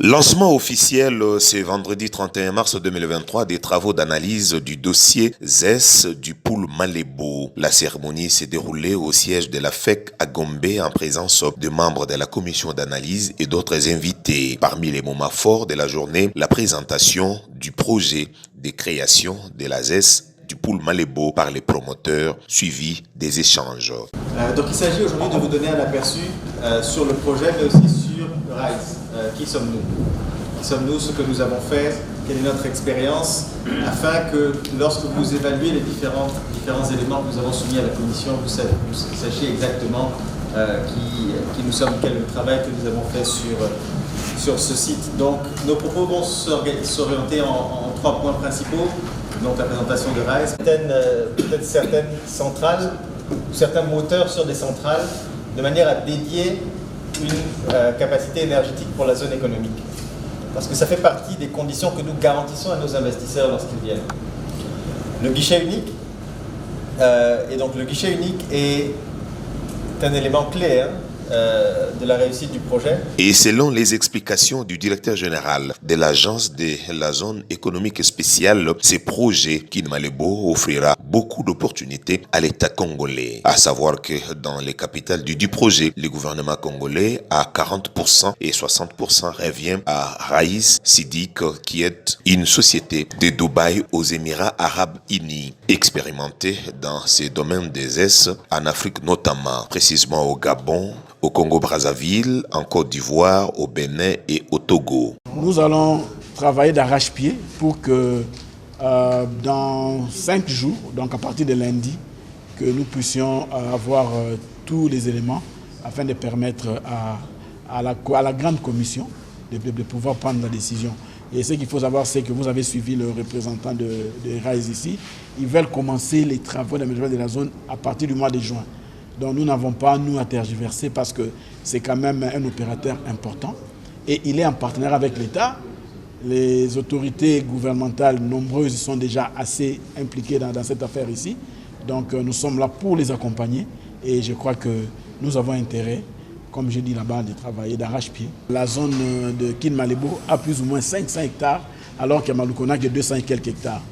Lancement officiel ce vendredi 31 mars 2023 des travaux d'analyse du dossier ZES du pool Malébo. La cérémonie s'est déroulée au siège de la FEC à Gombe en présence de membres de la commission d'analyse et d'autres invités. Parmi les moments forts de la journée, la présentation du projet de création de la ZES du pool Malébo par les promoteurs, suivi des échanges. Donc il s'agit aujourd'hui de vous donner un aperçu sur le projet, mais aussi sur RISE. Qui sommes-nous? Qui sommes-nous, ce que nous avons fait, quelle est notre expérience, afin que lorsque vous évaluez les différents éléments que nous avons soumis à la commission, vous sachiez exactement qui nous sommes, quel est le travail que nous avons fait sur ce site. Donc nos propos vont s'orienter en 3 points principaux. Donc la présentation de RISE, peut-être certaines centrales, certains moteurs sur des centrales, de manière à dédier une capacité énergétique pour la zone économique. Parce que ça fait partie des conditions que nous garantissons à nos investisseurs lorsqu'ils viennent. Le guichet unique, et donc le guichet unique est un élément clé de la réussite du projet. Et selon les explications du directeur général de l'agence de la zone économique spéciale, ce projet Kin Malébo offrira beaucoup d'opportunités à l'État congolais. À savoir que dans les capitales du projet, le gouvernement congolais à 40% et 60% revient à Raïs Sidik, qui est une société de Dubaï aux Émirats Arabes Unis, expérimentée dans ces domaines des Est en Afrique notamment, précisément au Gabon, au Congo-Brazzaville, en Côte d'Ivoire, au Bénin et au Togo. Nous allons travailler d'arrache-pied pour que dans 5 jours, donc à partir de lundi, que nous puissions avoir tous les éléments afin de permettre à la grande commission de pouvoir prendre la décision. Et ce qu'il faut savoir, c'est que vous avez suivi le représentant de RISE ici. Ils veulent commencer les travaux d'aménagement de la zone à partir du mois de juin. Donc nous n'avons pas, nous, à tergiverser parce que c'est quand même un opérateur important. Et il est en partenaire avec l'État. Les autorités gouvernementales nombreuses sont déjà assez impliquées dans cette affaire ici. Donc nous sommes là pour les accompagner. Et je crois que nous avons intérêt, comme je dis là-bas, de travailler d'arrache-pied. La zone de Kin Malébo a plus ou moins 500 hectares, alors qu'il y a Malukona qui a 200 et quelques hectares.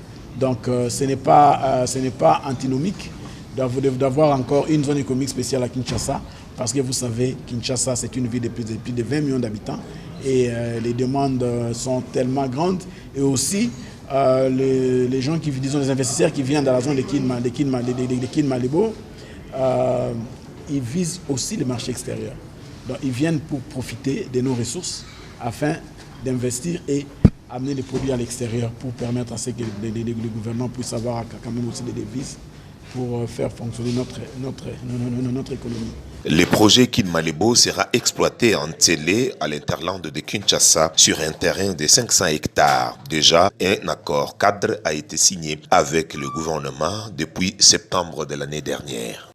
Donc ce n'est pas antinomique d'avoir encore une zone économique spéciale à Kinshasa, parce que vous savez, Kinshasa, c'est une ville de plus de 20 millions d'habitants et les demandes sont tellement grandes. Et aussi, les gens disons les investisseurs qui viennent dans la zone de Kin Malébo, ils visent aussi le marché extérieur. Donc, ils viennent pour profiter de nos ressources afin d'investir et amener les produits à l'extérieur pour permettre à ce que le gouvernement puisse avoir quand même aussi des devises pour faire fonctionner notre économie. Le projet Kin Malébo sera exploité en télé à l'interland de Kinshasa sur un terrain de 500 hectares. Déjà, un accord cadre a été signé avec le gouvernement depuis septembre de l'année dernière.